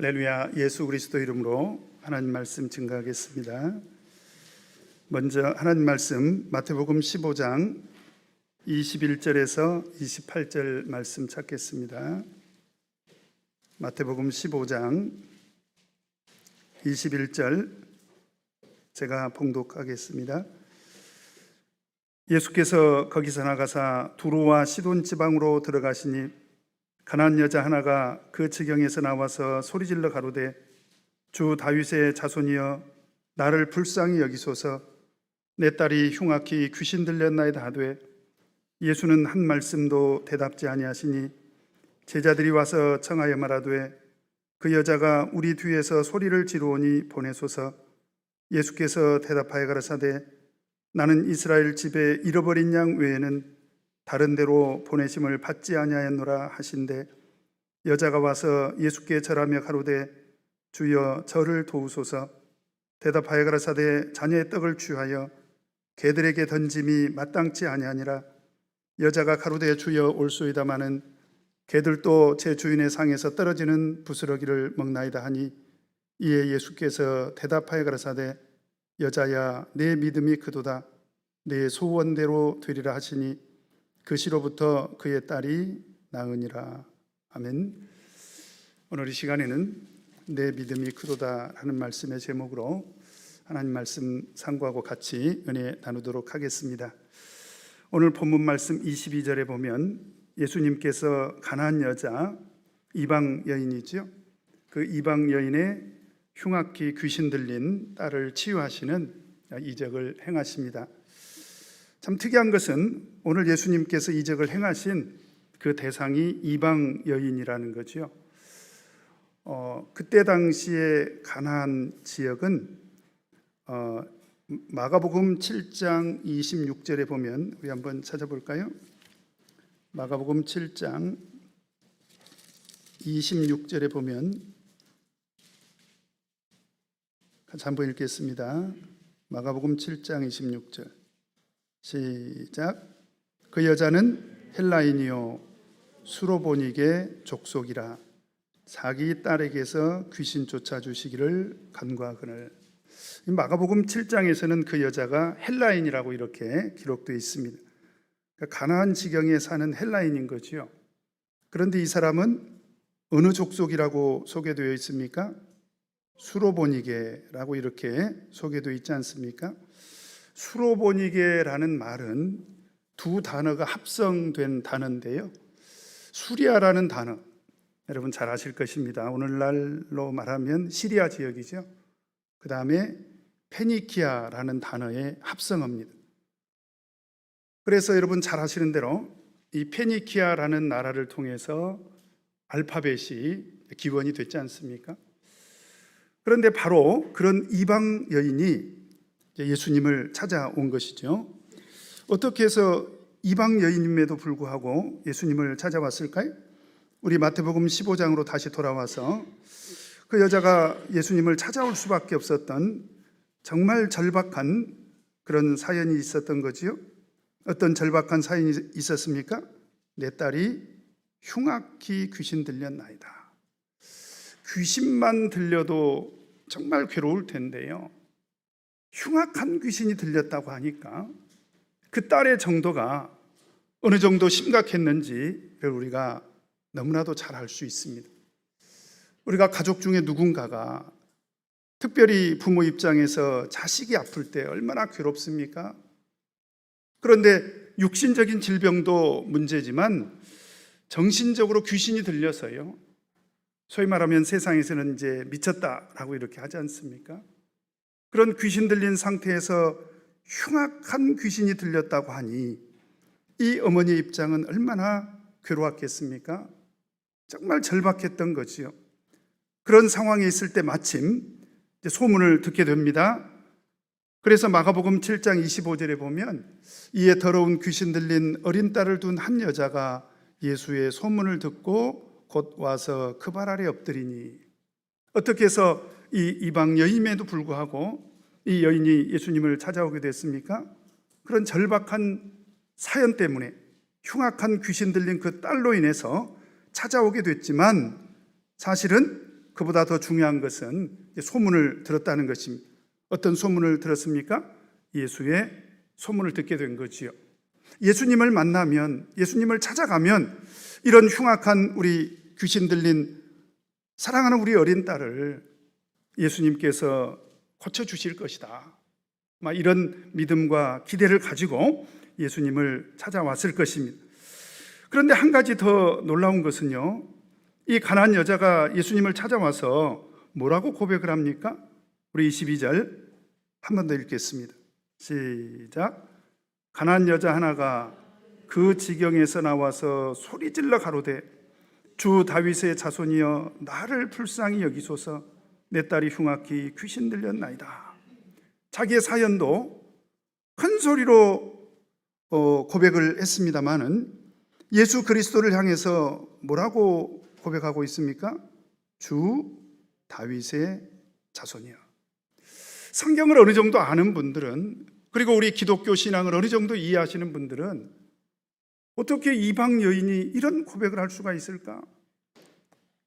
할렐루야. 예수 그리스도 이름으로 하나님 말씀 증거하겠습니다. 먼저 하나님 말씀 마태복음 15장 21절에서 28절 말씀 찾겠습니다. 마태복음 15장 21절 제가 봉독하겠습니다. 예수께서 거기서 나가사 두로와 시돈 지방으로 들어가시니 가난한 여자 하나가 그 지경에서 나와서 소리질러 가로되 주 다윗의 자손이여 나를 불쌍히 여기소서 내 딸이 흉악히 귀신 들렸나이다 하되 예수는 한 말씀도 대답지 아니하시니 제자들이 와서 청하여 말하되 그 여자가 우리 뒤에서 소리를 지르오니 보내소서. 예수께서 대답하여 가라사대 나는 이스라엘 집에 잃어버린 양 외에는 다른 데로 보내심을 받지 아니하였노라 하신대 여자가 와서 예수께 절하며 가로되 주여 저를 도우소서. 대답하여 가라사대 자녀의 떡을 취하여 개들에게 던짐이 마땅치 아니하니라. 여자가 가로되 주여 올소이다마는 개들도 제 주인의 상에서 떨어지는 부스러기를 먹나이다 하니 이에 예수께서 대답하여 가라사대 여자야 내 믿음이 크도다 내 소원대로 되리라 하시니 그 시로부터 그의 딸이 나으니라. 아멘. 오늘 이 시간에는 내 믿음이 크도다 하는 말씀의 제목으로 하나님 말씀 상고하고 같이 은혜 나누도록 하겠습니다. 오늘 본문 말씀 22절에 보면 예수님께서 가난한 여자 이방 여인이죠. 그 이방 여인의 흉악히 귀신 들린 딸을 치유하시는 이적을 행하십니다. 참 특이한 것은 오늘 예수님께서 이적을 행하신 그 대상이 이방 여인이라는 거죠. 그때 당시에 가나안 지역은 마가복음 7장 26절에 보면 우리 한번 찾아볼까요? 마가복음 7장 26절에 보면 같이 한번 읽겠습니다. 마가복음 7장 26절 시작. 그 여자는 헬라인이요 수로보닉의 족속이라 자기 딸에게서 귀신 쫓아주시기를 간구하거늘. 마가복음 7장에서는 그 여자가 헬라인이라고 이렇게 기록되어 있습니다. 그러니까 가나안 지경에 사는 헬라인인 거죠. 그런데 이 사람은 어느 족속이라고 소개되어 있습니까? 수로보니게라고 이렇게 소개되어 있지 않습니까? 수로보니게라는 말은 두 단어가 합성된 단어인데요. 수리아라는 단어, 여러분 잘 아실 것입니다. 오늘날로 말하면 시리아 지역이죠. 그 다음에 페니키아라는 단어의 합성어입니다. 그래서 여러분 잘 아시는 대로 이 페니키아라는 나라를 통해서 알파벳이 기원이 됐지 않습니까? 그런데 바로 그런 이방 여인이 예수님을 찾아온 것이죠. 어떻게 해서 이방 여인임에도 불구하고 예수님을 찾아왔을까요? 우리 마태복음 15장으로 다시 돌아와서 그 여자가 예수님을 찾아올 수밖에 없었던 정말 절박한 그런 사연이 있었던 거지요. 어떤 절박한 사연이 있었습니까? 내 딸이 흉악히 귀신 들렸나이다. 귀신만 들려도 정말 괴로울 텐데요. 흉악한 귀신이 들렸다고 하니까 그 딸의 정도가 어느 정도 심각했는지를 우리가 너무나도 잘 알 수 있습니다. 우리가 가족 중에 누군가가 특별히 부모 입장에서 자식이 아플 때 얼마나 괴롭습니까? 그런데 육신적인 질병도 문제지만 정신적으로 귀신이 들려서요. 소위 말하면 세상에서는 이제 미쳤다라고 이렇게 하지 않습니까? 그런 귀신 들린 상태에서 흉악한 귀신이 들렸다고 하니 이 어머니의 입장은 얼마나 괴로웠겠습니까? 정말 절박했던 거지요. 그런 상황에 있을 때 마침 소문을 듣게 됩니다. 그래서 마가복음 7장 25절에 보면 이에 더러운 귀신 들린 어린 딸을 둔 한 여자가 예수의 소문을 듣고 곧 와서 그 발 아래 엎드리니. 어떻게 해서 이 이방 여인임에도 불구하고 이 여인이 예수님을 찾아오게 됐습니까? 그런 절박한 사연 때문에 흉악한 귀신 들린 그 딸로 인해서 찾아오게 됐지만 사실은 그보다 더 중요한 것은 소문을 들었다는 것입니다. 어떤 소문을 들었습니까? 예수의 소문을 듣게 된 거지요. 예수님을 만나면, 예수님을 찾아가면 이런 흉악한 우리 귀신 들린 사랑하는 우리 어린 딸을 예수님께서 고쳐주실 것이다. 이런 믿음과 기대를 가지고 예수님을 찾아왔을 것입니다. 그런데 한 가지 더 놀라운 것은요, 이 가나안 여자가 예수님을 찾아와서 뭐라고 고백을 합니까? 우리 22절 한 번 더 읽겠습니다. 시작. 가나안 여자 하나가 그 지경에서 나와서 소리질러 가로되 주 다윗의 자손이여 나를 불쌍히 여기소서 내 딸이 흉악히 귀신 들렸나이다. 자기의 사연도 큰 소리로 고백을 했습니다마는 예수 그리스도를 향해서 뭐라고 고백하고 있습니까? 주 다윗의 자손이여. 성경을 어느 정도 아는 분들은, 그리고 우리 기독교 신앙을 어느 정도 이해하시는 분들은 어떻게 이방 여인이 이런 고백을 할 수가 있을까?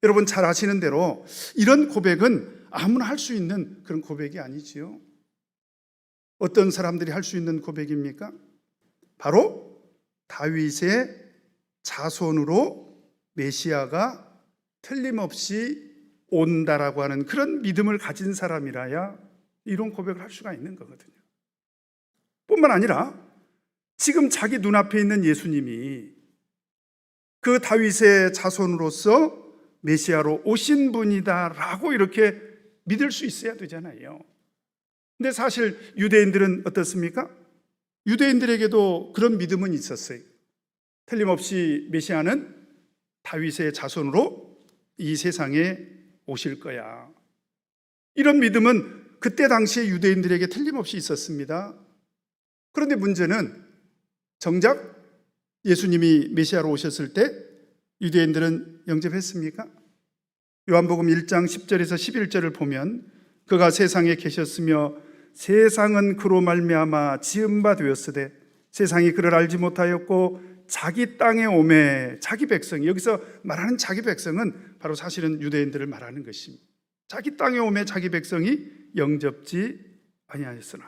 여러분 잘 아시는 대로 이런 고백은 아무나 할 수 있는 그런 고백이 아니지요. 어떤 사람들이 할 수 있는 고백입니까? 바로 다윗의 자손으로 메시아가 틀림없이 온다라고 하는 그런 믿음을 가진 사람이라야 이런 고백을 할 수가 있는 거거든요. 뿐만 아니라 지금 자기 눈앞에 있는 예수님이 그 다윗의 자손으로서 메시아로 오신 분이다라고 이렇게 믿을 수 있어야 되잖아요. 근데 사실 유대인들은 어떻습니까? 유대인들에게도 그런 믿음은 있었어요. 틀림없이 메시아는 다윗의 자손으로 이 세상에 오실 거야. 이런 믿음은 그때 당시에 유대인들에게 틀림없이 있었습니다. 그런데 문제는 정작 예수님이 메시아로 오셨을 때 유대인들은 영접했습니까? 요한복음 1장 10절에서 11절을 보면 그가 세상에 계셨으며 세상은 그로 말미암아 지은 바 되었으되 세상이 그를 알지 못하였고 자기 땅에 오매 자기 백성이, 여기서 말하는 자기 백성은 바로 사실은 유대인들을 말하는 것입니다. 자기 땅에 오매 자기 백성이 영접지 아니하였으나.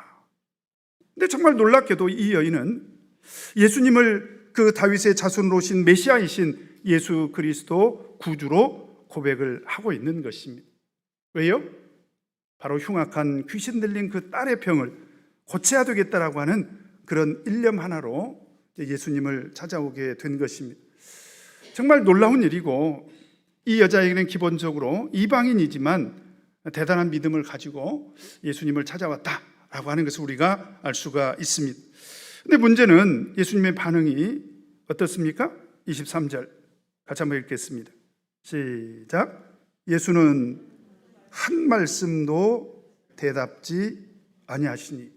근데 정말 놀랍게도 이 여인은 예수님을 그 다윗의 자손으로 오신 메시아이신 예수 그리스도 구주로 고백을 하고 있는 것입니다. 왜요? 바로 흉악한 귀신 들린 그 딸의 병을 고쳐야 되겠다라고 하는 그런 일념 하나로 예수님을 찾아오게 된 것입니다. 정말 놀라운 일이고, 이 여자에게는 기본적으로 이방인이지만 대단한 믿음을 가지고 예수님을 찾아왔다라고 하는 것을 우리가 알 수가 있습니다. 근데 문제는 예수님의 반응이 어떻습니까? 23절 같이 한번 읽겠습니다. 시작. 예수는 한 말씀도 대답지 아니하시니.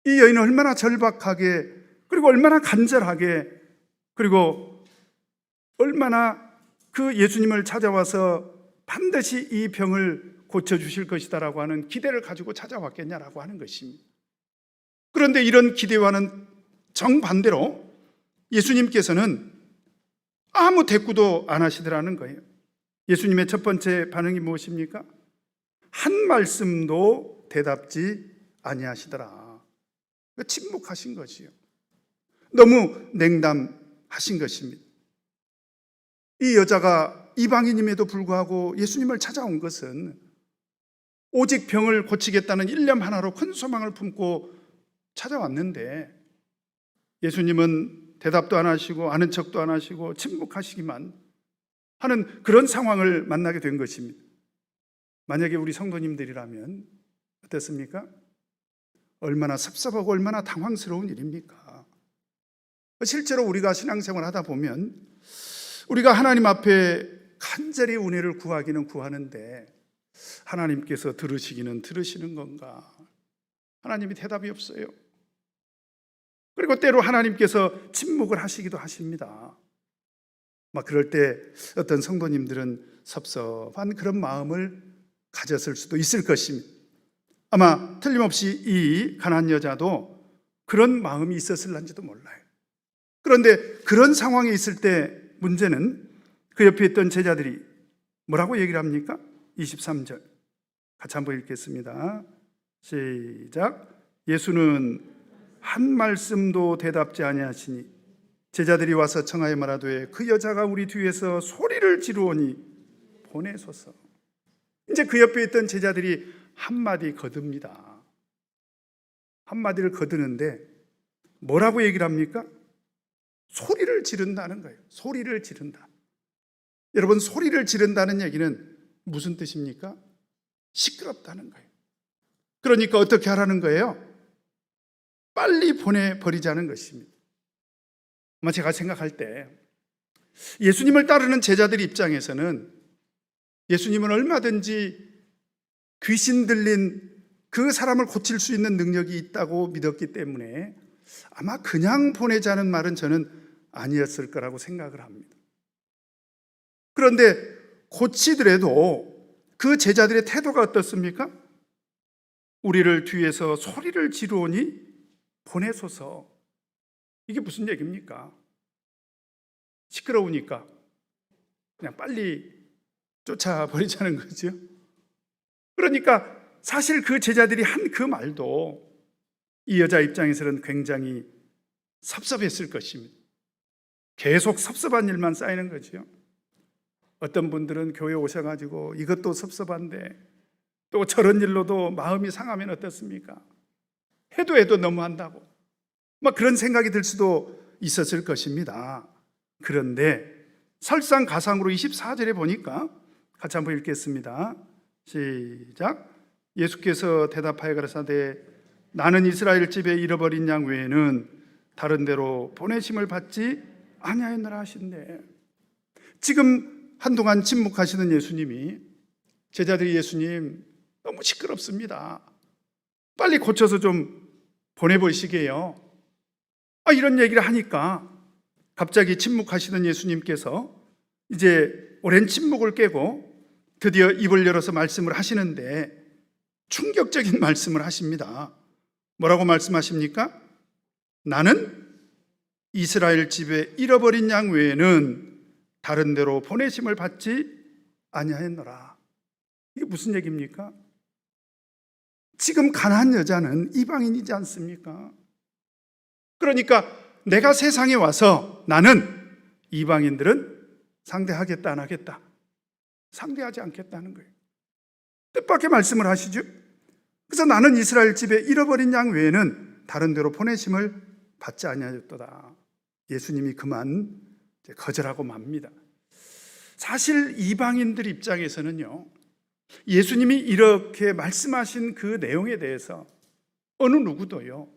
이 여인은 얼마나 절박하게, 그리고 얼마나 간절하게, 그리고 얼마나 그 예수님을 찾아와서 반드시 이 병을 고쳐주실 것이다라고 하는 기대를 가지고 찾아왔겠냐라고 하는 것입니다. 그런데 이런 기대와는 정반대로 예수님께서는 아무 대꾸도 안 하시더라는 거예요. 예수님의 첫 번째 반응이 무엇입니까? 한 말씀도 대답지 아니하시더라. 침묵하신 것이요. 너무 냉담하신 것입니다. 이 여자가 이방인임에도 불구하고 예수님을 찾아온 것은 오직 병을 고치겠다는 일념 하나로 큰 소망을 품고 찾아왔는데 예수님은 대답도 안 하시고 아는 척도 안 하시고 침묵하시기만 하는 그런 상황을 만나게 된 것입니다. 만약에 우리 성도님들이라면 어떻습니까? 얼마나 섭섭하고 얼마나 당황스러운 일입니까? 실제로 우리가 신앙생활 하다 보면 우리가 하나님 앞에 간절히 은혜를 구하기는 구하는데 하나님께서 들으시기는 들으시는 건가? 하나님이 대답이 없어요. 그리고 때로 하나님께서 침묵을 하시기도 하십니다. 막 그럴 때 어떤 성도님들은 섭섭한 그런 마음을 가졌을 수도 있을 것입니다. 아마 틀림없이 이 가나안 여자도 그런 마음이 있었을런지도 몰라요. 그런데 그런 상황에 있을 때 문제는 그 옆에 있던 제자들이 뭐라고 얘기를 합니까? 23절 같이 한번 읽겠습니다. 시작. 예수는 한 말씀도 대답지 아니하시니 제자들이 와서 청하여 말하되 그 여자가 우리 뒤에서 소리를 지르오니 보내소서. 이제 그 옆에 있던 제자들이 한마디 거듭니다. 한마디를 거두는데 뭐라고 얘기를 합니까? 소리를 지른다는 거예요. 소리를 지른다. 여러분, 소리를 지른다는 얘기는 무슨 뜻입니까? 시끄럽다는 거예요. 그러니까 어떻게 하라는 거예요? 빨리 보내버리자는 것입니다. 아마 제가 생각할 때 예수님을 따르는 제자들 입장에서는 예수님은 얼마든지 귀신 들린 그 사람을 고칠 수 있는 능력이 있다고 믿었기 때문에 아마 그냥 보내자는 말은 저는 아니었을 거라고 생각을 합니다. 그런데 고치더라도 그 제자들의 태도가 어떻습니까? 우리를 뒤에서 소리를 지르오니 보내소서. 이게 무슨 얘기입니까? 시끄러우니까 그냥 빨리 쫓아버리자는 거죠. 그러니까 사실 그 제자들이 한 그 말도 이 여자 입장에서는 굉장히 섭섭했을 것입니다. 계속 섭섭한 일만 쌓이는 거죠. 어떤 분들은 교회 오셔가지고 이것도 섭섭한데 또 저런 일로도 마음이 상하면 어떻습니까? 해도 너무한다고 막 그런 생각이 들 수도 있었을 것입니다. 그런데 설상가상으로 24절에 보니까 같이 한번 읽겠습니다. 시작. 예수께서 대답하여 가라사대 나는 이스라엘 집에 잃어버린 양 외에는 다른 데로 보내심을 받지 아니하였노라 하신대. 지금 한동안 침묵하시는 예수님이 제자들이 예수님 너무 시끄럽습니다. 빨리 고쳐서 좀 보내보시게요. 이런 얘기를 하니까 갑자기 침묵하시는 예수님께서 이제 오랜 침묵을 깨고 드디어 입을 열어서 말씀을 하시는데 충격적인 말씀을 하십니다. 뭐라고 말씀하십니까? 나는 이스라엘 집에 잃어버린 양 외에는 다른 데로 보내심을 받지 아니하였노라. 이게 무슨 얘기입니까? 지금 가나안 여자는 이방인이지 않습니까? 그러니까 내가 세상에 와서 나는 이방인들은 상대하겠다 안 하겠다? 상대하지 않겠다는 거예요. 뜻밖의 말씀을 하시죠. 그래서 나는 이스라엘 집에 잃어버린 양 외에는 다른 데로 보내심을 받지 아니하였도다. 예수님이 그만 거절하고 맙니다. 사실 이방인들 입장에서는요, 예수님이 이렇게 말씀하신 그 내용에 대해서 어느 누구도요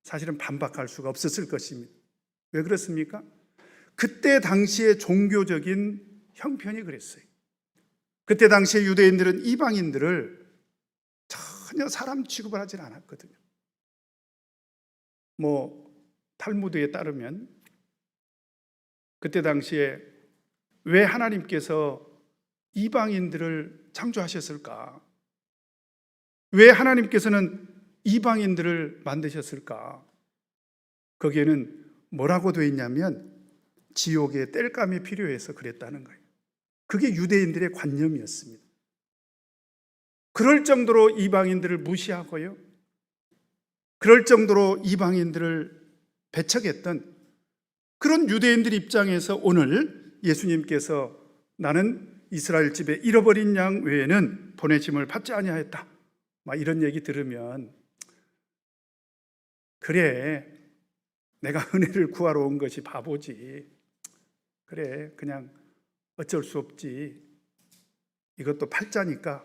사실은 반박할 수가 없었을 것입니다. 왜 그렇습니까? 그때 당시의 종교적인 형편이 그랬어요. 그때 당시에 유대인들은 이방인들을 전혀 사람 취급을 하지 않았거든요. 탈무드에 따르면 그때 당시에 왜 하나님께서 이방인들을 창조하셨을까? 왜 하나님께서는 이방인들을 만드셨을까? 거기에는 뭐라고 되어 있냐면 지옥의 땔감이 필요해서 그랬다는 거예요. 그게 유대인들의 관념이었습니다. 그럴 정도로 이방인들을 무시하고요, 그럴 정도로 이방인들을 배척했던 그런 유대인들 입장에서 오늘 예수님께서 나는 이스라엘 집에 잃어버린 양 외에는 보내심을 받지 아니하였다, 막 이런 얘기 들으면 그래, 내가 은혜를 구하러 온 것이 바보지, 그래 그냥 어쩔 수 없지, 이것도 팔자니까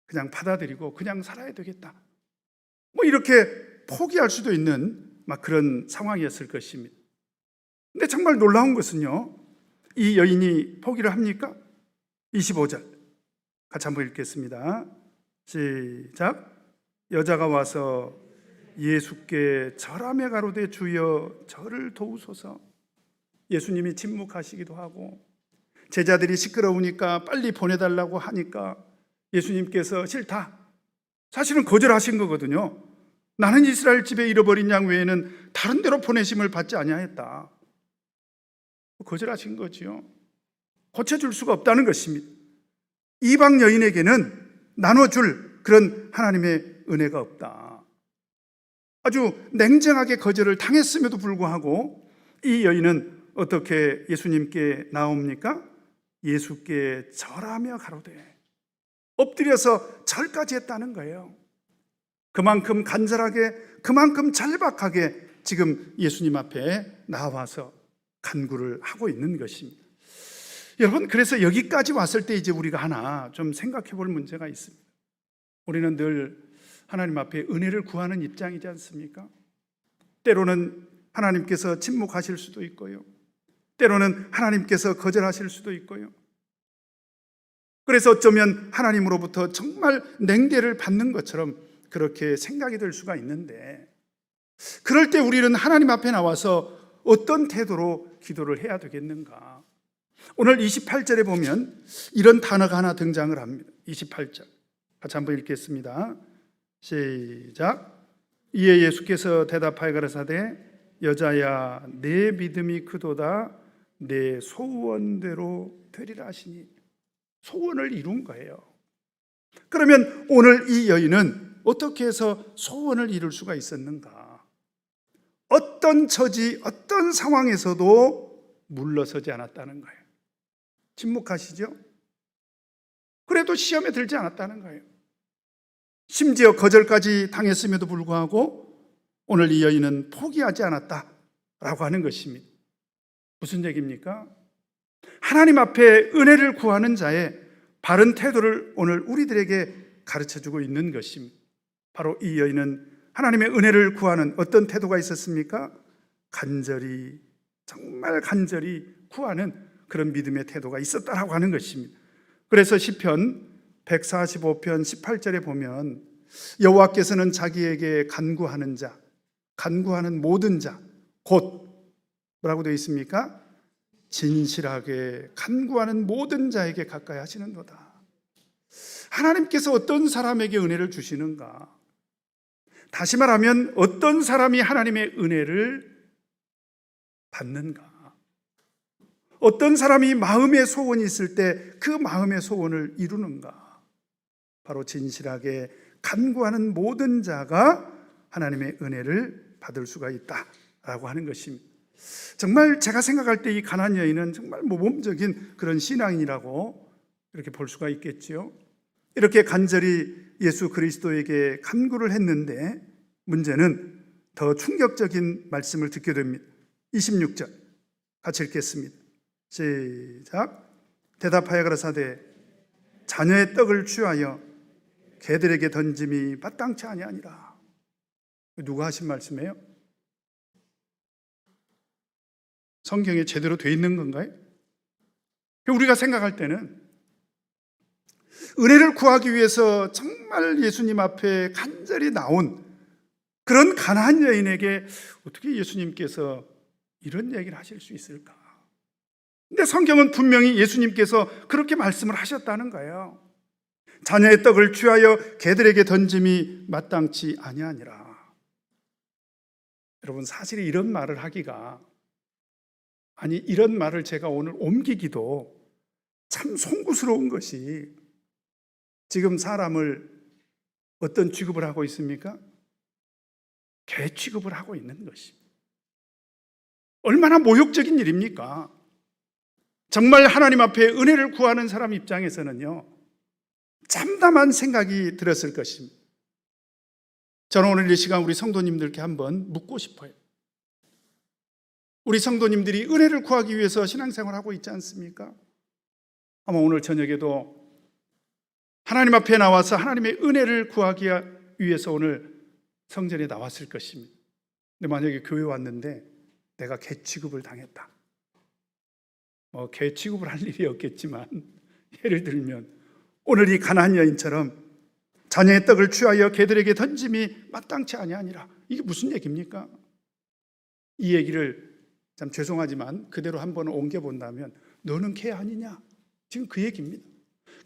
그냥 받아들이고 그냥 살아야 되겠다, 이렇게 포기할 수도 있는 막 그런 상황이었을 것입니다. 근데 정말 놀라운 것은요, 이 여인이 포기를 합니까? 25절 같이 한번 읽겠습니다. 시작. 여자가 와서 예수께 절하며 가로되 주여 저를 도우소서. 예수님이 침묵하시기도 하고 제자들이 시끄러우니까 빨리 보내달라고 하니까 예수님께서 싫다, 사실은 거절하신 거거든요. 나는 이스라엘 집에 잃어버린 양 외에는 다른 데로 보내심을 받지 아니하였다. 거절하신 거지요. 고쳐줄 수가 없다는 것입니다. 이방 여인에게는 나눠줄 그런 하나님의 은혜가 없다. 아주 냉정하게 거절을 당했음에도 불구하고 이 여인은 어떻게 예수님께 나옵니까? 예수께 절하며 가로되, 엎드려서 절까지 했다는 거예요. 그만큼 간절하게, 그만큼 절박하게 지금 예수님 앞에 나와서 간구를 하고 있는 것입니다. 여러분, 그래서 여기까지 왔을 때 이제 우리가 하나 좀 생각해 볼 문제가 있습니다. 우리는 늘 하나님 앞에 은혜를 구하는 입장이지 않습니까? 때로는 하나님께서 침묵하실 수도 있고요, 때로는 하나님께서 거절하실 수도 있고요. 그래서 어쩌면 하나님으로부터 정말 냉대를 받는 것처럼 그렇게 생각이 들 수가 있는데, 그럴 때 우리는 하나님 앞에 나와서 어떤 태도로 기도를 해야 되겠는가? 오늘 28절에 보면 이런 단어가 하나 등장을 합니다. 28절 같이 한번 읽겠습니다. 시작. 이에 예수께서 대답하여 가라사대, 여자야, 내 믿음이 크도다. 내 소원대로 되리라 하시니. 소원을 이룬 거예요. 그러면 오늘 이 여인은 어떻게 해서 소원을 이룰 수가 있었는가? 어떤 처지, 어떤 상황에서도 물러서지 않았다는 거예요. 침묵하시죠? 그래도 시험에 들지 않았다는 거예요. 심지어 거절까지 당했음에도 불구하고 오늘 이 여인은 포기하지 않았다라고 하는 것입니다. 무슨 얘기입니까? 하나님 앞에 은혜를 구하는 자의 바른 태도를 오늘 우리들에게 가르쳐주고 있는 것입니다. 바로 이 여인은 하나님의 은혜를 구하는 어떤 태도가 있었습니까? 간절히, 정말 간절히 구하는 그런 믿음의 태도가 있었다라고 하는 것입니다. 그래서 시편 145편 18절에 보면 여호와께서는 자기에게 간구하는 자, 간구하는 모든 자, 곧 뭐라고 되어 있습니까? 진실하게 간구하는 모든 자에게 가까이 하시는도다. 하나님께서 어떤 사람에게 은혜를 주시는가? 다시 말하면 어떤 사람이 하나님의 은혜를 받는가? 어떤 사람이 마음의 소원이 있을 때 그 마음의 소원을 이루는가? 바로 진실하게 간구하는 모든 자가 하나님의 은혜를 받을 수가 있다라고 하는 것입니다. 정말 제가 생각할 때 이 가나안 여인은 정말 모범적인 그런 신앙인이라고 이렇게 볼 수가 있겠지요. 이렇게 간절히 예수 그리스도에게 간구를 했는데, 문제는 더 충격적인 말씀을 듣게 됩니다. 26절 같이 읽겠습니다. 시작. 대답하여 가라사대, 자녀의 떡을 취하여 개들에게 던짐이 마땅치 아니하니라. 누가 하신 말씀이에요? 성경에 제대로 돼 있는 건가요? 우리가 생각할 때는 은혜를 구하기 위해서 정말 예수님 앞에 간절히 나온 그런 가나안 여인에게 어떻게 예수님께서 이런 얘기를 하실 수 있을까? 근데 성경은 분명히 예수님께서 그렇게 말씀을 하셨다는 거예요. 자녀의 떡을 취하여 개들에게 던짐이 마땅치 아니하니라. 여러분, 사실 이런 말을 하기가, 아니 이런 말을 제가 오늘 옮기기도 참 송구스러운 것이, 지금 사람을 어떤 취급을 하고 있습니까? 개 취급을 하고 있는 것입니다. 얼마나 모욕적인 일입니까? 정말 하나님 앞에 은혜를 구하는 사람 입장에서는요, 참담한 생각이 들었을 것입니다. 저는 오늘 이 시간 우리 성도님들께 한번 묻고 싶어요. 우리 성도님들이 은혜를 구하기 위해서 신앙생활을 하고 있지 않습니까? 아마 오늘 저녁에도 하나님 앞에 나와서 하나님의 은혜를 구하기 위해서 오늘 성전에 나왔을 것입니다. 근데 만약에 교회 왔는데 내가 개 취급을 당했다. 개 취급을 할 일이 없겠지만, 예를 들면 오늘 이 가나안 여인처럼 자녀의 떡을 취하여 개들에게 던짐이 마땅치 아니하니라. 이게 무슨 얘기입니까? 이 얘기를 참 죄송하지만 그대로 한번 옮겨본다면, 너는 개 아니냐? 지금 그 얘기입니다.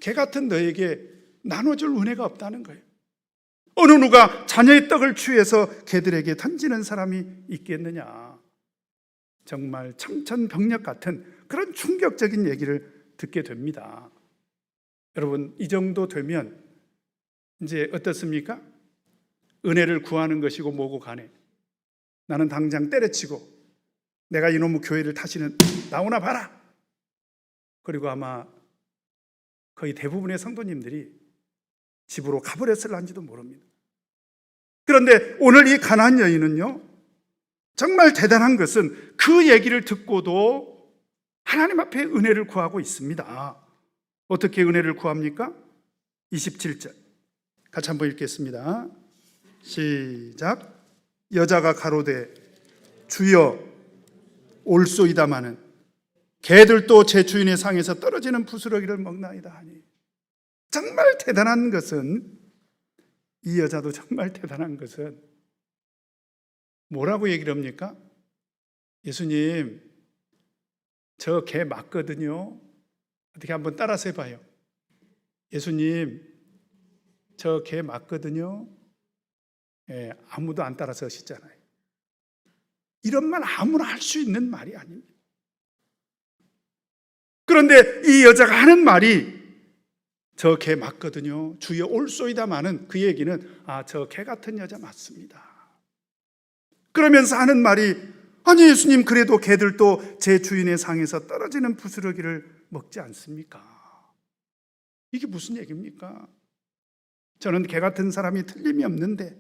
개 같은 너에게 나눠줄 은혜가 없다는 거예요. 어느 누가 자녀의 떡을 취해서 개들에게 던지는 사람이 있겠느냐? 정말 청천벽력 같은 그런 충격적인 얘기를 듣게 됩니다. 여러분, 이 정도 되면 이제 어떻습니까? 은혜를 구하는 것이고 뭐고 간에 나는 당장 때려치고 내가 이놈의 교회를 다시는 나오나 봐라. 그리고 아마 거의 대부분의 성도님들이 집으로 가버렸을런지도 모릅니다. 그런데 오늘 이 가나안 여인은요, 정말 대단한 것은 그 얘기를 듣고도 하나님 앞에 은혜를 구하고 있습니다. 어떻게 은혜를 구합니까? 27절 같이 한번 읽겠습니다. 시작. 여자가 가로되 주여 올소이다마는 개들도 제 주인의 상에서 떨어지는 부스러기를 먹나이다 하니. 정말 대단한 것은, 이 여자도 정말 대단한 것은 뭐라고 얘기를 합니까? 예수님, 저 개 맞거든요. 어떻게 한번 따라서 해봐요. 예수님, 저 개 맞거든요. 아무도 안 따라서 하시잖아요. 이런 말 아무나 할 수 있는 말이 아닙니다. 그런데 이 여자가 하는 말이 저 개 맞거든요. 주여 올소이다마는, 그 얘기는 저 개 같은 여자 맞습니다. 그러면서 하는 말이, 아니 예수님, 그래도 개들도 제 주인의 상에서 떨어지는 부스러기를 먹지 않습니까? 이게 무슨 얘기입니까? 저는 개 같은 사람이 틀림이 없는데,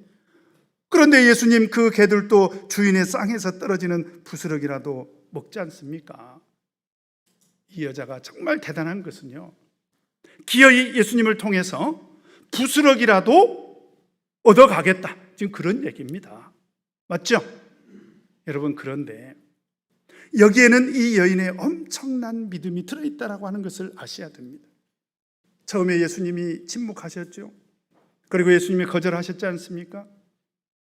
그런데 예수님, 그 개들도 주인의 쌍에서 떨어지는 부스러기라도 먹지 않습니까? 이 여자가 정말 대단한 것은요, 기어이 예수님을 통해서 부스러기라도 얻어가겠다, 지금 그런 얘기입니다. 맞죠? 여러분, 그런데 여기에는 이 여인의 엄청난 믿음이 들어있다라고 하는 것을 아셔야 됩니다. 처음에 예수님이 침묵하셨죠. 그리고 예수님이 거절하셨지 않습니까?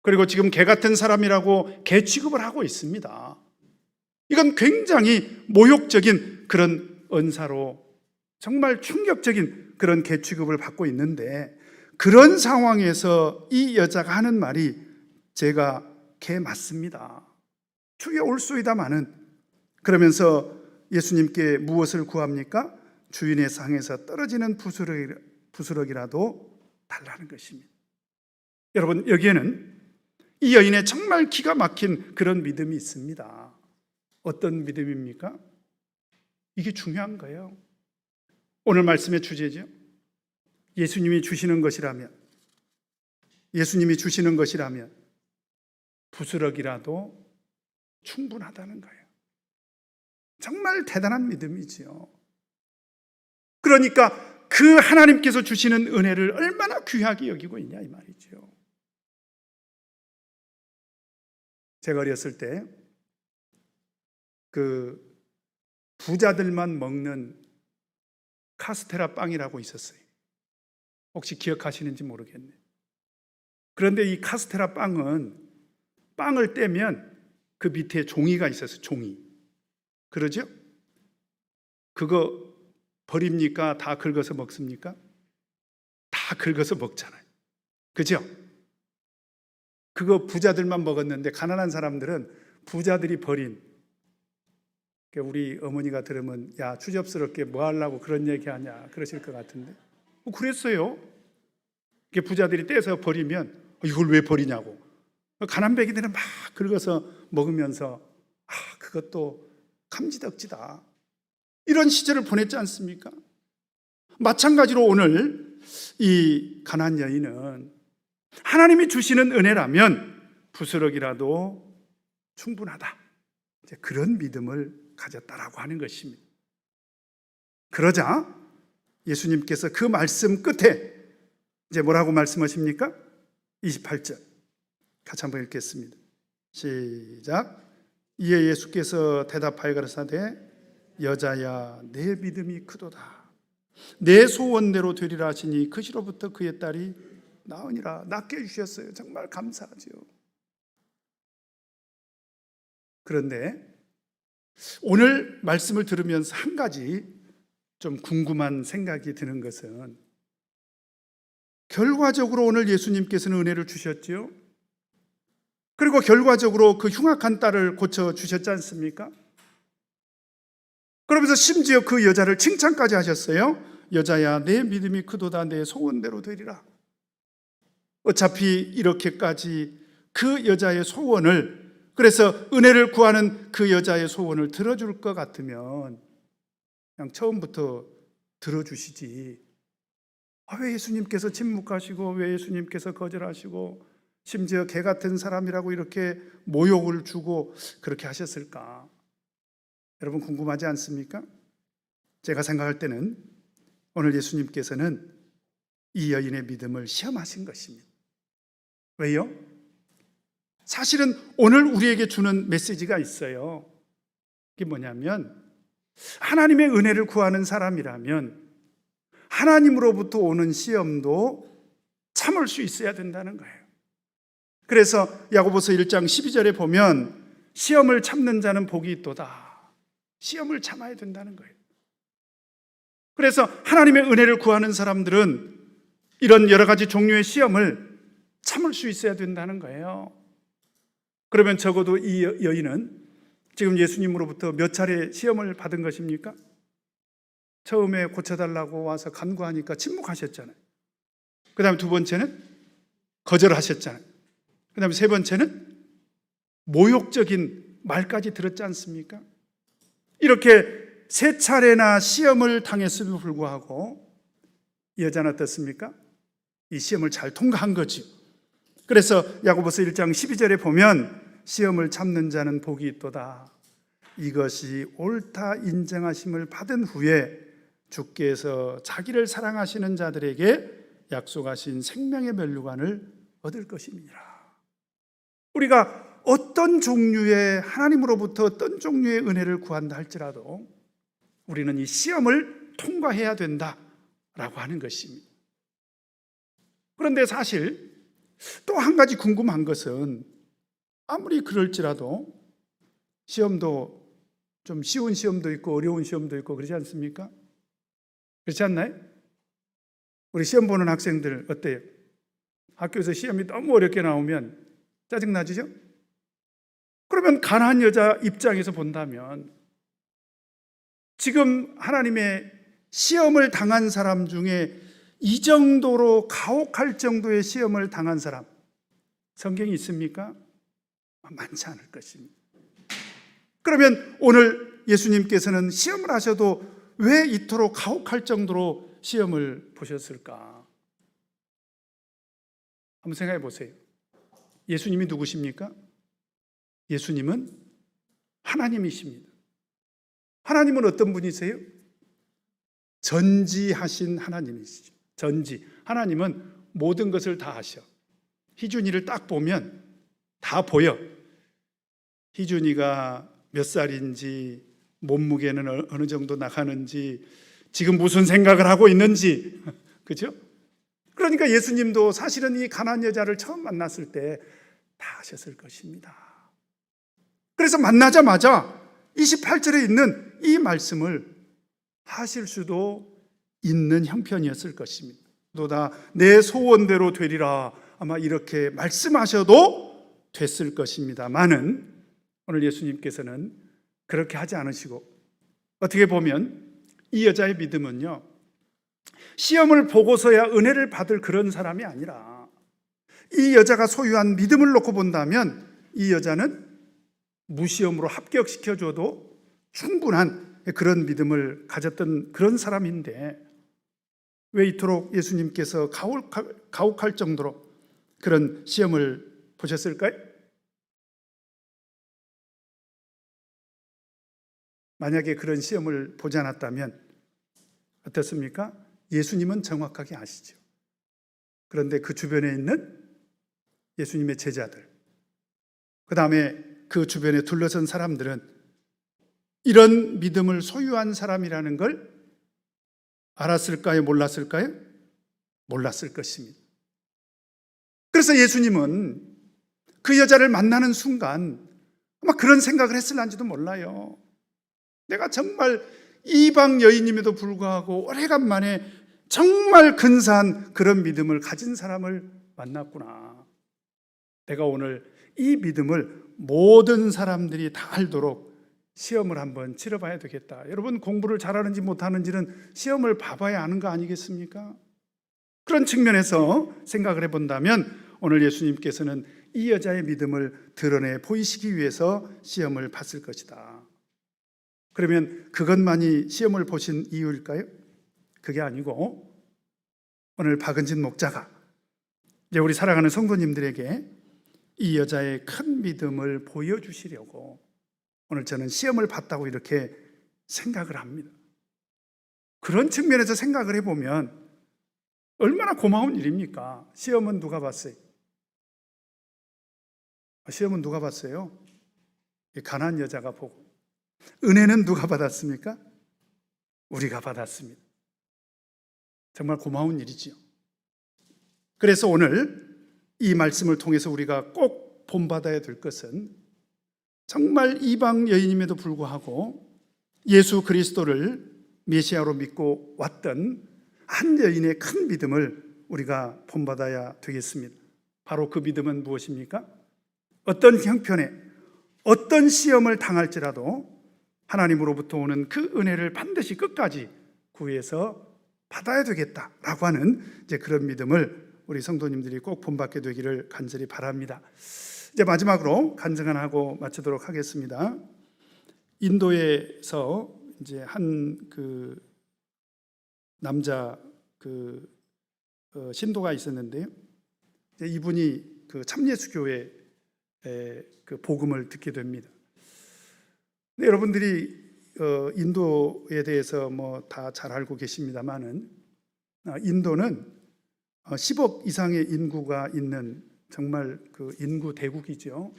그리고 지금 개 같은 사람이라고 개 취급을 하고 있습니다. 이건 굉장히 모욕적인 그런 언사로 정말 충격적인 그런 개 취급을 받고 있는데, 그런 상황에서 이 여자가 하는 말이, 제가 개 맞습니다. 주여 올소이다마는, 그러면서 예수님께 무엇을 구합니까? 주인의 상에서 떨어지는 부스러기라도 달라는 것입니다. 여러분, 여기에는 이 여인의 정말 기가 막힌 그런 믿음이 있습니다. 어떤 믿음입니까? 이게 중요한 거예요. 오늘 말씀의 주제죠. 예수님이 주시는 것이라면, 예수님이 주시는 것이라면 부스러기라도 충분하다는 거예요. 정말 대단한 믿음이지요. 그러니까 그 하나님께서 주시는 은혜를 얼마나 귀하게 여기고 있냐 이 말이죠. 제가 어렸을 때 그 부자들만 먹는 카스테라 빵이라고 있었어요. 혹시 기억하시는지 모르겠네요. 그런데 이 카스테라 빵은 빵을 떼면 그 밑에 종이가 있었어요. 종이. 그러죠? 그거 버립니까? 다 긁어서 먹습니까? 다 긁어서 먹잖아요. 그죠? 그거 부자들만 먹었는데 가난한 사람들은 부자들이 버린, 우리 어머니가 들으면 야 추접스럽게 뭐 하려고 그런 얘기하냐 그러실 것 같은데, 그랬어요. 부자들이 떼서 버리면 이걸 왜 버리냐고, 가난뱅이들은 막 긁어서 먹으면서 그것도 감지덕지다, 이런 시절을 보냈지 않습니까? 마찬가지로 오늘 이 가나안 여인은 하나님이 주시는 은혜라면 부스러기라도 충분하다, 이제 그런 믿음을 가졌다라고 하는 것입니다. 그러자 예수님께서 그 말씀 끝에 이제 뭐라고 말씀하십니까? 28절 같이 한번 읽겠습니다. 시작. 이에 예수께서 대답하여 가라사대 여자야, 내 믿음이 크도다. 내 소원대로 되리라 하시니 그 시로부터 그의 딸이 나으니라. 낫게 해주셨어요. 정말 감사하죠. 그런데 오늘 말씀을 들으면서 한 가지 좀 궁금한 생각이 드는 것은, 결과적으로 오늘 예수님께서는 은혜를 주셨죠. 그리고 결과적으로 그 흉악한 딸을 고쳐주셨지 않습니까? 그러면서 심지어 그 여자를 칭찬까지 하셨어요. 여자야 내 믿음이 크도다 내 소원대로 되리라. 어차피 이렇게까지 그 여자의 소원을, 그래서 은혜를 구하는 그 여자의 소원을 들어줄 것 같으면 그냥 처음부터 들어주시지. 왜 예수님께서 침묵하시고 왜 예수님께서 거절하시고 심지어 개 같은 사람이라고 이렇게 모욕을 주고 그렇게 하셨을까? 여러분 궁금하지 않습니까? 제가 생각할 때는 오늘 예수님께서는 이 여인의 믿음을 시험하신 것입니다. 왜요? 사실은 오늘 우리에게 주는 메시지가 있어요. 그게 뭐냐면 하나님의 은혜를 구하는 사람이라면 하나님으로부터 오는 시험도 참을 수 있어야 된다는 거예요. 그래서 야고보서 1장 12절에 보면 시험을 참는 자는 복이 있도다. 시험을 참아야 된다는 거예요. 그래서 하나님의 은혜를 구하는 사람들은 이런 여러 가지 종류의 시험을 참을 수 있어야 된다는 거예요. 그러면 적어도 이 여인은 지금 예수님으로부터 몇 차례 시험을 받은 것입니까? 처음에 고쳐달라고 와서 간구하니까 침묵하셨잖아요. 그 다음에 두 번째는 거절하셨잖아요. 그 다음에 세 번째는 모욕적인 말까지 들었지 않습니까? 이렇게 세 차례나 시험을 당했음에도 불구하고 이 여자는 어떻습니까? 이 시험을 잘 통과한 거죠. 그래서 야고보서 1장 12절에 보면 시험을 참는 자는 복이 있도다. 이것이 옳다 인정하심을 받은 후에 주께서 자기를 사랑하시는 자들에게 약속하신 생명의 면류관을 얻을 것입니다. 우리가 어떤 종류의 하나님으로부터 어떤 종류의 은혜를 구한다 할지라도 우리는 이 시험을 통과해야 된다라고 하는 것입니다. 그런데 사실 또 한 가지 궁금한 것은 아무리 그럴지라도 시험도 좀 쉬운 시험도 있고 어려운 시험도 있고 그러지 않습니까? 그렇지 않나요? 우리 시험 보는 학생들 어때요? 학교에서 시험이 너무 어렵게 나오면 짜증나지죠? 그러면 가난한 여자 입장에서 본다면 지금 하나님의 시험을 당한 사람 중에 이 정도로 가혹할 정도의 시험을 당한 사람 성경이 있습니까? 많지 않을 것입니다. 그러면 오늘 예수님께서는 시험을 하셔도 왜 이토록 가혹할 정도로 시험을 보셨을까? 한번 생각해 보세요. 예수님이 누구십니까? 예수님은 하나님이십니다. 하나님은 어떤 분이세요? 전지하신 하나님이시죠. 전지. 하나님은 모든 것을 다 아셔. 희준이를 딱 보면 다 보여. 희준이가 몇 살인지, 몸무게는 어느 정도 나가는지, 지금 무슨 생각을 하고 있는지, 그죠? 그러니까 예수님도 사실은 이 가난한 여자를 처음 만났을 때 다 아셨을 것입니다. 그래서 만나자마자 28절에 있는 이 말씀을 하실 수도 있는 형편이었을 것입니다. 또다 내 소원대로 되리라 아마 이렇게 말씀하셔도 됐을 것입니다만은 오늘 예수님께서는 그렇게 하지 않으시고 어떻게 보면 이 여자의 믿음은요 시험을 보고서야 은혜를 받을 그런 사람이 아니라 이 여자가 소유한 믿음을 놓고 본다면 이 여자는 무시험으로 합격시켜줘도 충분한 그런 믿음을 가졌던 그런 사람인데 왜 이토록 예수님께서 가혹할 정도로 그런 시험을 보셨을까요? 만약에 그런 시험을 보지 않았다면 어떻습니까? 예수님은 정확하게 아시죠. 그런데 그 주변에 있는 예수님의 제자들, 그 다음에 그 주변에 둘러선 사람들은 이런 믿음을 소유한 사람이라는 걸 알았을까요? 몰랐을까요? 몰랐을 것입니다. 그래서 예수님은 그 여자를 만나는 순간 아마 그런 생각을 했을런지도 몰라요. 내가 정말 이방 여인임에도 불구하고 오래간만에 정말 근사한 그런 믿음을 가진 사람을 만났구나. 내가 오늘 이 믿음을 모든 사람들이 다 알도록 시험을 한번 치러봐야 되겠다. 여러분, 공부를 잘하는지 못하는지는 시험을 봐봐야 아는 거 아니겠습니까? 그런 측면에서 생각을 해본다면 오늘 예수님께서는 이 여자의 믿음을 드러내 보이시기 위해서 시험을 봤을 것이다. 그러면 그것만이 시험을 보신 이유일까요? 그게 아니고 오늘 박은진 목자가 이제 우리 사랑하는 성도님들에게 이 여자의 큰 믿음을 보여주시려고 오늘 저는 시험을 봤다고 이렇게 생각을 합니다. 그런 측면에서 생각을 해보면 얼마나 고마운 일입니까? 시험은 누가 봤어요? 시험은 누가 봤어요? 가난한 여자가 보고. 은혜는 누가 받았습니까? 우리가 받았습니다. 정말 고마운 일이지요. 그래서 오늘 이 말씀을 통해서 우리가 꼭 본받아야 될 것은 정말 이방 여인임에도 불구하고 예수 그리스도를 메시아로 믿고 왔던 한 여인의 큰 믿음을 우리가 본받아야 되겠습니다. 바로 그 믿음은 무엇입니까? 어떤 형편에 어떤 시험을 당할지라도 하나님으로부터 오는 그 은혜를 반드시 끝까지 구해서 받아야 되겠다라고 하는 이제 그런 믿음을 우리 성도님들이 꼭 본받게 되기를 간절히 바랍니다. 이제 마지막으로 간증 하나 하고 마치도록 하겠습니다. 인도에서 이제 한 그 남자 신도가 있었는데요. 이분이 그 참예수교회 그 복음을 듣게 됩니다. 근데 여러분들이 인도에 대해서 뭐 다 잘 알고 계십니다만은 인도는 10억 이상의 인구가 있는 정말 그 인구 대국이죠.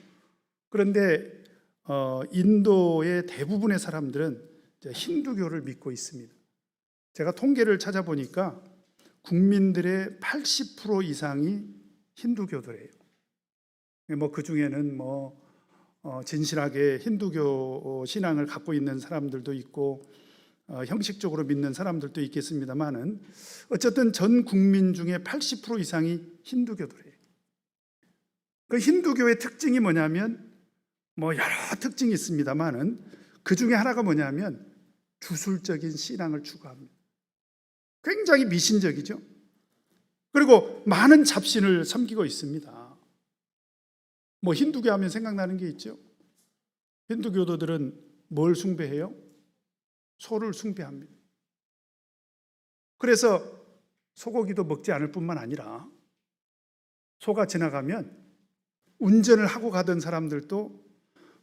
그런데 인도의 대부분의 사람들은 힌두교를 믿고 있습니다. 제가 통계를 찾아보니까 국민들의 80% 이상이 힌두교도래요. 뭐 그 중에는 진실하게 힌두교 신앙을 갖고 있는 사람들도 있고 형식적으로 믿는 사람들도 있겠습니다만은 어쨌든 전 국민 중에 80% 이상이 힌두교도래요. 그 힌두교의 특징이 뭐냐면 여러 특징이 있습니다만은 그 중에 하나가 뭐냐면 주술적인 신앙을 추구합니다. 굉장히 미신적이죠. 그리고 많은 잡신을 섬기고 있습니다. 힌두교 하면 생각나는 게 있죠. 힌두교도들은 뭘 숭배해요? 소를 숭배합니다. 그래서 소고기도 먹지 않을 뿐만 아니라 소가 지나가면 운전을 하고 가던 사람들도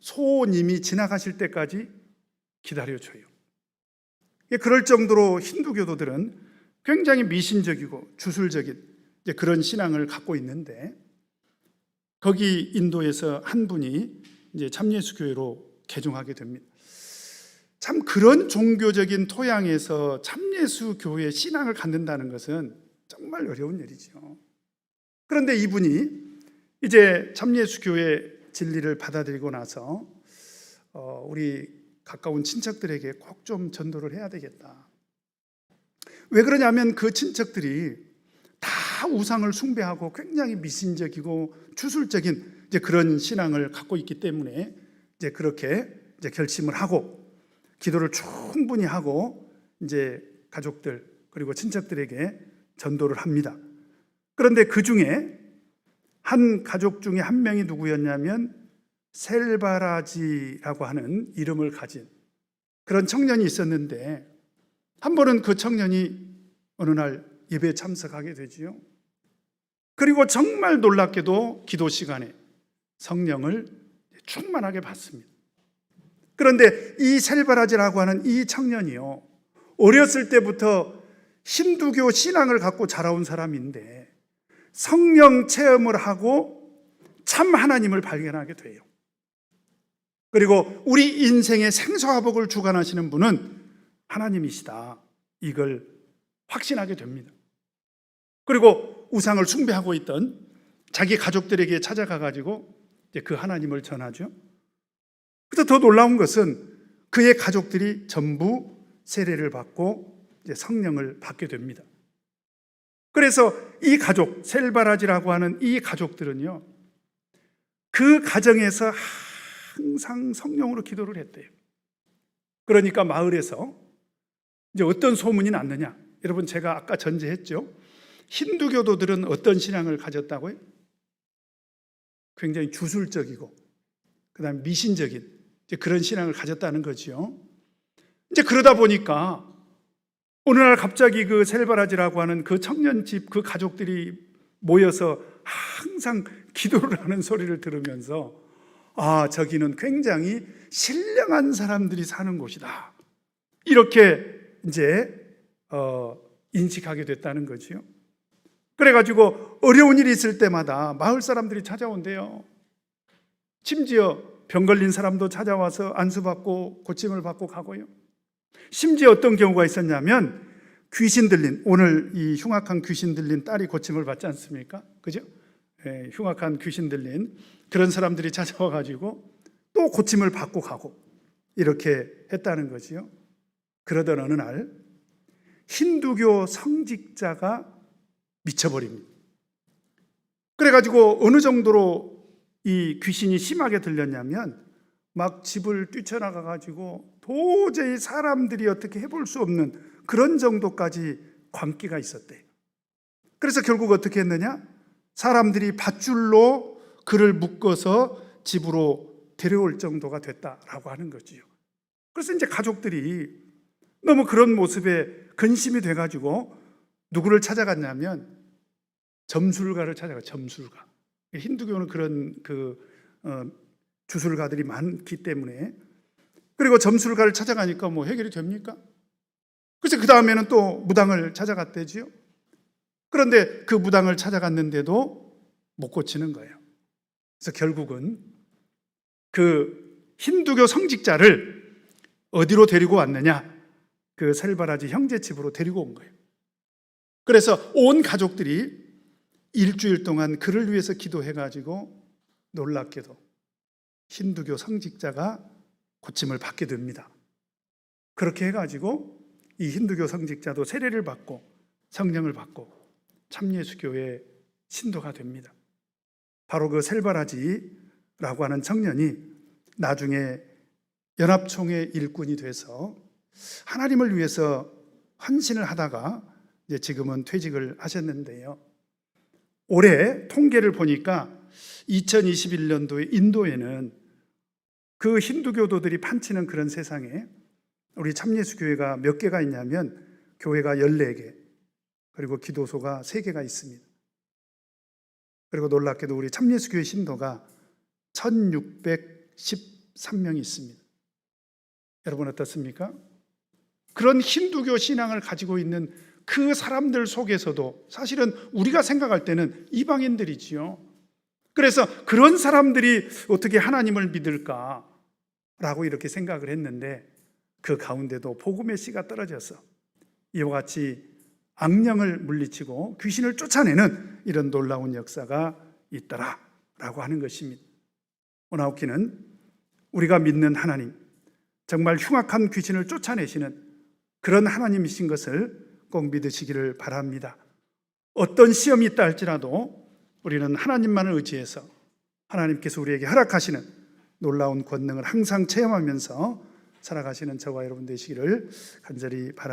소님이 지나가실 때까지 기다려줘요. 그럴 정도로 힌두교도들은 굉장히 미신적이고 주술적인 그런 신앙을 갖고 있는데 거기 인도에서 한 분이 이제 참예수교회로 개종하게 됩니다. 참 그런 종교적인 토양에서 참예수교회 신앙을 갖는다는 것은 정말 어려운 일이죠. 그런데 이분이 이제 참예수교회 진리를 받아들이고 나서 우리 가까운 친척들에게 꼭 좀 전도를 해야 되겠다. 왜 그러냐면 그 친척들이 다 우상을 숭배하고 굉장히 미신적이고 주술적인 이제 그런 신앙을 갖고 있기 때문에 이제 그렇게 이제 결심을 하고 기도를 충분히 하고 이제 가족들 그리고 친척들에게 전도를 합니다. 그런데 그 중에 한 가족 중에 한 명이 누구였냐면 셀바라지라고 하는 이름을 가진 그런 청년이 있었는데 한 번은 그 청년이 어느 날 예배에 참석하게 되지요. 그리고 정말 놀랍게도 기도 시간에 성령을 충만하게 받습니다. 그런데 이 셀바라지라고 하는 이 청년이요, 어렸을 때부터 힌두교 신앙을 갖고 자라온 사람인데 성령 체험을 하고 참 하나님을 발견하게 돼요. 그리고 우리 인생의 생사화복을 주관하시는 분은 하나님이시다, 이걸 확신하게 됩니다. 그리고 우상을 숭배하고 있던 자기 가족들에게 찾아가 가지고 그 하나님을 전하죠. 그래서 더 놀라운 것은 그의 가족들이 전부 세례를 받고 이제 성령을 받게 됩니다. 그래서 이 가족, 셀바라지라고 하는 이 가족들은요, 그 가정에서 항상 성령으로 기도를 했대요. 그러니까 마을에서 이제 어떤 소문이 났느냐? 여러분, 제가 아까 전제했죠. 힌두교도들은 어떤 신앙을 가졌다고요? 굉장히 주술적이고 그다음에 미신적인 이제 그런 신앙을 가졌다는 거죠. 이제 그러다 보니까 어느 날 갑자기 그 셀바라지라고 하는 그 청년집 그 가족들이 모여서 항상 기도를 하는 소리를 들으면서 저기는 굉장히 신령한 사람들이 사는 곳이다. 이렇게 이제 인식하게 됐다는 거지요. 그래가지고 어려운 일이 있을 때마다 마을 사람들이 찾아온대요. 심지어 병 걸린 사람도 찾아와서 안수받고 고침을 받고 가고요. 심지어 어떤 경우가 있었냐면 귀신 들린, 오늘 이 흉악한 귀신 들린 딸이 고침을 받지 않습니까? 그죠? 흉악한 귀신 들린 그런 사람들이 찾아와가지고 또 고침을 받고 가고 이렇게 했다는 거지요. 그러던 어느 날 힌두교 성직자가 미쳐버립니다. 그래가지고 어느 정도로 이 귀신이 심하게 들렸냐면 막 집을 뛰쳐나가가지고 도저히 사람들이 어떻게 해볼 수 없는 그런 정도까지 광기가 있었대요. 그래서 결국 어떻게 했느냐? 사람들이 밧줄로 그를 묶어서 집으로 데려올 정도가 됐다라고 하는 거지요. 그래서 이제 가족들이 너무 그런 모습에 근심이 돼가지고 누구를 찾아갔냐면 점술가를 찾아가. 점술가. 힌두교는 그런 주술가들이 많기 때문에. 그리고 점술가를 찾아가니까 뭐 해결이 됩니까? 그래서 그 다음에는 또 무당을 찾아갔대지요. 그런데 그 무당을 찾아갔는데도 못 고치는 거예요. 그래서 결국은 그 힌두교 성직자를 어디로 데리고 왔느냐? 그 셀바라지 형제 집으로 데리고 온 거예요. 그래서 온 가족들이 일주일 동안 그를 위해서 기도해가지고 놀랍게도 힌두교 성직자가 고침을 받게 됩니다. 그렇게 해가지고 이 힌두교 성직자도 세례를 받고 성령을 받고 참예수교의 신도가 됩니다. 바로 그 셀바라지라고 하는 청년이 나중에 연합총회 일꾼이 돼서 하나님을 위해서 헌신을 하다가 이제 지금은 퇴직을 하셨는데요. 올해 통계를 보니까 2021년도에 인도에는 그 힌두교도들이 판치는 그런 세상에 우리 참예수교회가 몇 개가 있냐면 교회가 14개, 그리고 기도소가 3개가 있습니다. 그리고 놀랍게도 우리 참예수교회 신도가 1613명이 있습니다. 여러분 어떻습니까? 그런 힌두교 신앙을 가지고 있는 그 사람들 속에서도 사실은 우리가 생각할 때는 이방인들이지요. 그래서 그런 사람들이 어떻게 하나님을 믿을까라고 이렇게 생각을 했는데 그 가운데도 복음의 씨가 떨어져서 이와 같이 악령을 물리치고 귀신을 쫓아내는 이런 놀라운 역사가 있더라라고 하는 것입니다. 오나우키는 우리가 믿는 하나님, 정말 흉악한 귀신을 쫓아내시는 그런 하나님이신 것을 꼭 믿으시기를 바랍니다. 어떤 시험이 있다 할지라도 우리는 하나님만을 의지해서 하나님께서 우리에게 허락하시는 놀라운 권능을 항상 체험하면서 살아가시는 저와 여러분 되시기를 간절히 바랍니다.